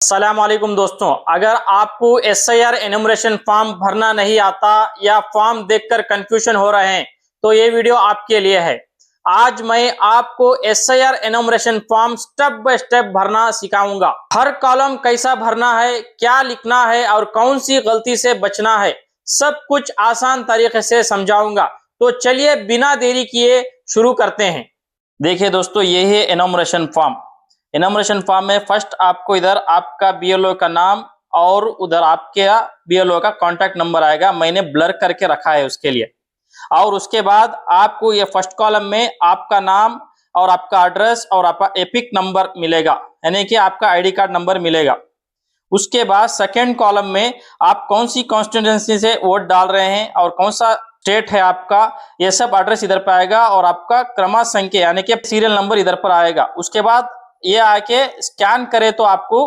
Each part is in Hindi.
अस्सलाम वालेकुम दोस्तों, अगर आपको एसआईआर एनुमरेशन फॉर्म भरना नहीं आता या फॉर्म देखकर कंफ्यूजन हो रहे हैं तो ये वीडियो आपके लिए है। आज मैं आपको SIR enumeration form step by step भरना सिखाऊंगा। हर कॉलम कैसा भरना है, क्या लिखना है और कौन सी गलती से बचना है, सब कुछ आसान तरीके से समझाऊंगा। तो चलिए बिना देरी किए शुरू करते हैं। देखिए दोस्तों, ये है एनुमरेशन फॉर्म। एनुमरेशन फॉर्म में फर्स्ट आपको इधर आपका बीएलओ का नाम और उधर आपके बीएलओ का कॉन्टैक्ट नंबर आएगा। मैंने ब्लर करके रखा है उसके लिए। और उसके बाद आपको ये फर्स्ट कॉलम में आपका नाम और आपका एड्रेस और आपका एपिक नंबर मिलेगा, यानी कि आपका आईडी कार्ड नंबर मिलेगा। उसके बाद सेकेंड कॉलम में आप कौन सी कॉन्स्टिट्यूएंसी से वोट डाल रहे हैं और कौन सा स्टेट है आपका, ये सब एड्रेस इधर पर आएगा और आपका क्रमांक संख्या यानी कि सीरियल नंबर इधर पर आएगा। उसके बाद ये आके स्कैन करे तो आपको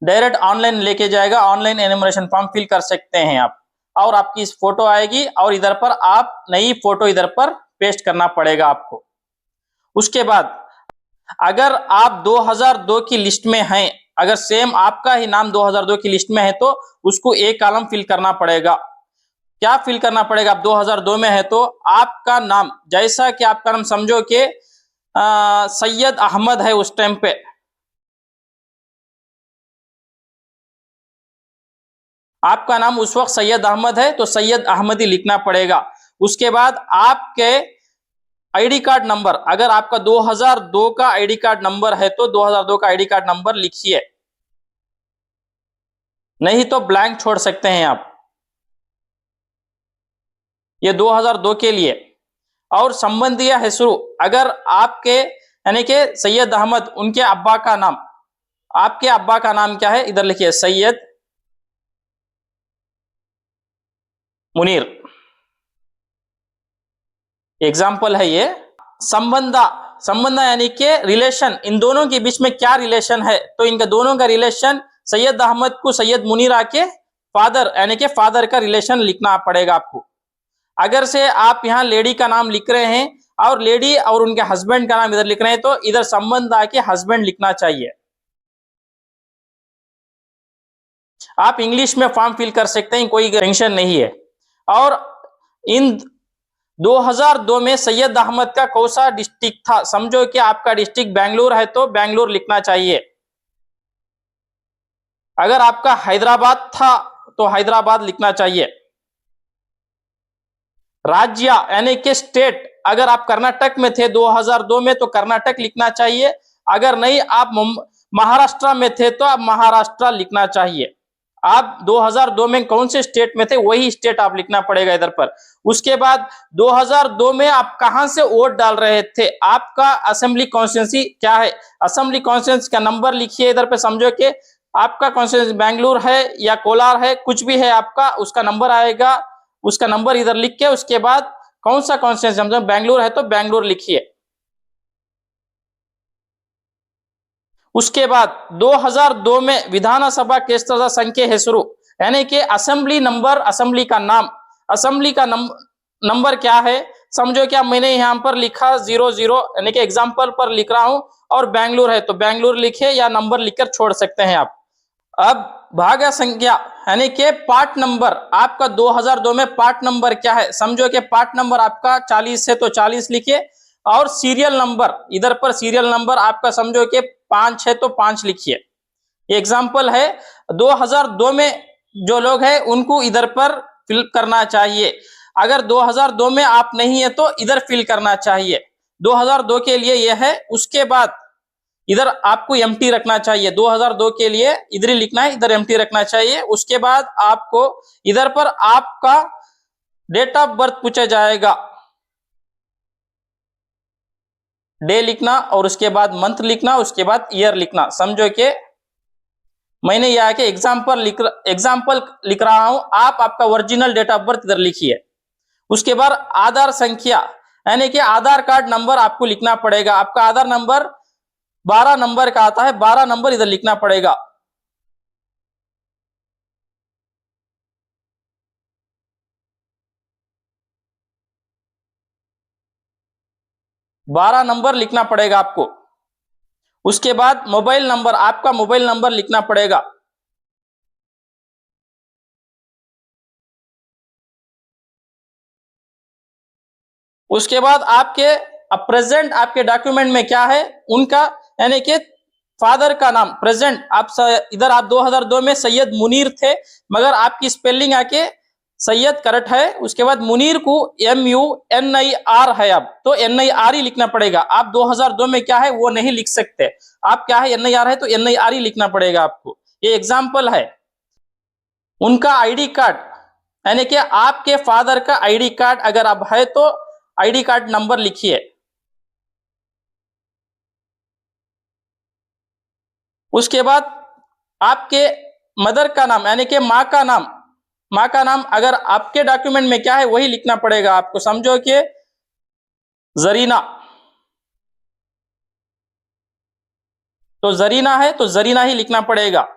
डायरेक्ट ऑनलाइन लेके जाएगा। ऑनलाइन एनुमरेशन फॉर्म फिल कर सकते हैं आप, और आपकी इस फोटो आएगी और इधर पर आप नई फोटो इधर पर पेस्ट करना पड़ेगा आपको। उसके बाद अगर आप 2002 की लिस्ट में हैं, अगर सेम आपका ही नाम 2002 की लिस्ट में है तो उसको एक कॉलम फिल करना पड़ेगा। क्या फिल करना पड़ेगा? आप 2002 में है तो आपका नाम, जैसा कि आपका नाम समझो कि सैयद अहमद है, उस टाइम पे आपका नाम उस वक्त सैयद अहमद है तो सैयद अहमदी लिखना पड़ेगा। उसके बाद आपके आईडी कार्ड नंबर, अगर आपका 2002 का आईडी कार्ड नंबर है तो 2002 का आईडी कार्ड नंबर लिखिए, नहीं तो ब्लैंक छोड़ सकते हैं आप। ये 2002 के लिए। और संबंधिया हेसरू, अगर आपके यानी कि सैयद अहमद, उनके अब्बा का नाम, आपके अब्बा का नाम क्या है इधर लिखिए, सैयद मुनीर। एग्जाम्पल है ये। संबंधा, संबंधा यानी कि रिलेशन, इन दोनों के बीच में क्या रिलेशन है, तो इनका दोनों का रिलेशन, सैयद अहमद को सैयद मुनीर आके फादर यानी कि फादर का रिलेशन लिखना पड़ेगा आपको। अगर से आप यहाँ लेडी का नाम लिख रहे हैं और लेडी और उनके हस्बैंड का नाम इधर लिख रहे हैं तो इधर संबंध आके हस्बैंड लिखना चाहिए। आप इंग्लिश में फॉर्म फिल कर सकते हैं, कोई टेंशन नहीं है। और इन 2002 में सैयद अहमद का कौन सा डिस्ट्रिक्ट था, समझो कि आपका डिस्ट्रिक्ट बेंगलुरु है तो बेंगलुरु लिखना चाहिए। अगर आपका हैदराबाद था तो हैदराबाद लिखना चाहिए। राज्य यानी कि स्टेट, अगर आप कर्नाटक में थे 2002 में तो कर्नाटक लिखना चाहिए। अगर नहीं आप महाराष्ट्र में थे तो आप महाराष्ट्र लिखना चाहिए। आप 2002 में कौन से स्टेट में थे वही स्टेट आप लिखना पड़ेगा इधर पर। उसके बाद 2002 में आप कहां से वोट डाल रहे थे, आपका असेंबली कॉन्स्टिट्यूंसी क्या है, असेंबली कॉन्स्टिट्यूंसी का नंबर लिखिए इधर पे। समझो कि आपका कॉन्स्टिट्यूंसी बेंगलुरु है या कोलार है, कुछ भी है आपका, उसका नंबर आएगा, उसका नंबर इधर लिख के उसके बाद कौन सा कॉन्स्टिट्यूंसी, समझो बेंगलुरु है तो बेंगलुरु लिखिए। उसके बाद 2002 में विधानसभा क्षेत्र संख्या हेसरू यानी कि असेंबली नंबर, असेंबली का नाम, असेंबली का नंबर क्या है, समझो क्या मैंने यहाँ पर लिखा 00 यानी कि एग्जाम्पल पर लिख रहा हूं, और बेंगलुरु है तो बेंगलुरु लिखे या नंबर लिखकर छोड़ सकते हैं आप। अब भागा संख्या यानी कि पार्ट नंबर, आपका 2002 में पार्ट नंबर क्या है, समझो कि पार्ट नंबर आपका 40 है तो 40 लिखिए। और सीरियल नंबर, इधर पर सीरियल नंबर आपका समझो कि 5 है तो 5 लिखिए। एग्जाम्पल है 2002 में जो लोग हैं उनको इधर पर फिल करना चाहिए। अगर 2002 में आप नहीं है तो इधर फिल करना चाहिए। 2002 के लिए यह है। उसके बाद इधर आपको एम्प्टी रखना चाहिए, 2002 के लिए इधर ही लिखना है, इधर एम्प्टी रखना चाहिए। उसके बाद आपको इधर पर आपका डेट ऑफ बर्थ पूछा जाएगा, डे लिखना और उसके बाद मंथ लिखना, उसके बाद ईयर लिखना। समझो कि मैंने यह कि एग्जाम्पल लिख रहा हूं, आप आपका ओरिजिनल डेट ऑफ बर्थ इधर लिखिए। उसके बाद आधार संख्या यानी कि आधार कार्ड नंबर आपको लिखना पड़ेगा। आपका आधार नंबर 12 नंबर का आता है, 12 नंबर इधर लिखना पड़ेगा। बारह नंबर लिखना पड़ेगा आपको। उसके बाद मोबाइल नंबर, आपका मोबाइल नंबर लिखना पड़ेगा। उसके बाद आपके प्रेजेंट आपके डॉक्यूमेंट में क्या है उनका, यानी कि फादर का नाम प्रेजेंट। आप इधर आप 2002 में सैयद मुनीर थे, मगर आपकी स्पेलिंग आके सैयद करेक्ट है। उसके बाद मुनीर को MUNIR है, अब तो NIR ही लिखना पड़ेगा। आप 2002 में क्या है वो नहीं लिख सकते, आप क्या है NIR है तो NIR ही लिखना पड़ेगा आपको। ये एग्जाम्पल है। उनका आईडी कार्ड, यानी कि आपके फादर का आईडी कार्ड अगर अब है तो आईडी कार्ड नंबर लिखिए। उसके बाद आपके मदर का नाम, यानी कि माँ का नाम, माँ का नाम अगर आपके डॉक्यूमेंट में क्या है वही लिखना पड़ेगा आपको। समझो कि जरीना, तो जरीना है तो जरीना ही लिखना पड़ेगा।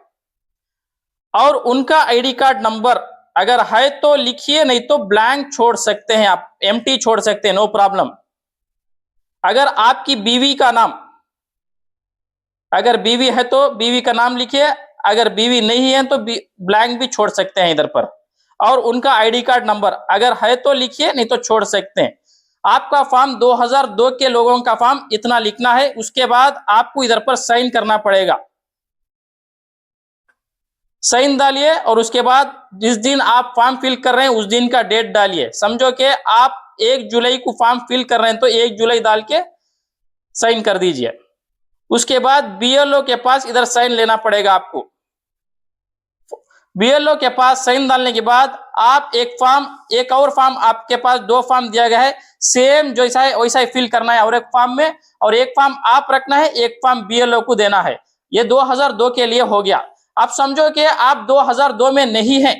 और उनका आईडी कार्ड नंबर अगर है तो लिखिए, नहीं तो ब्लैंक छोड़ सकते हैं आप, एम्प्टी छोड़ सकते हैं, नो प्रॉब्लम। अगर आपकी बीवी का नाम, अगर बीवी है तो बीवी का नाम लिखिए, अगर बीवी नहीं है तो ब्लैंक भी छोड़ सकते हैं इधर पर। और उनका आईडी कार्ड नंबर अगर है तो लिखिए, नहीं तो छोड़ सकते हैं। आपका फॉर्म 2002 के लोगों का फॉर्म इतना लिखना है। उसके बाद आपको इधर पर साइन करना पड़ेगा, साइन डालिए। और उसके बाद जिस दिन आप फॉर्म फिल कर रहे हैं उस दिन का डेट डालिए। समझो कि आप 1 जुलाई को फॉर्म फिल कर रहे हैं तो 1 जुलाई डाल के साइन कर दीजिए। उसके बाद BLO के पास इधर साइन लेना पड़ेगा आपको। BLO के पास साइन डालने के बाद आप एक और फॉर्म आपके पास 2 फॉर्म दिया गया है, सेम जैसा है वैसा ही फिल करना है और एक फॉर्म में, और एक फॉर्म आप रखना है, एक फॉर्म BLO को देना है। ये 2002 के लिए हो गया। आप समझो कि आप 2002 में नहीं है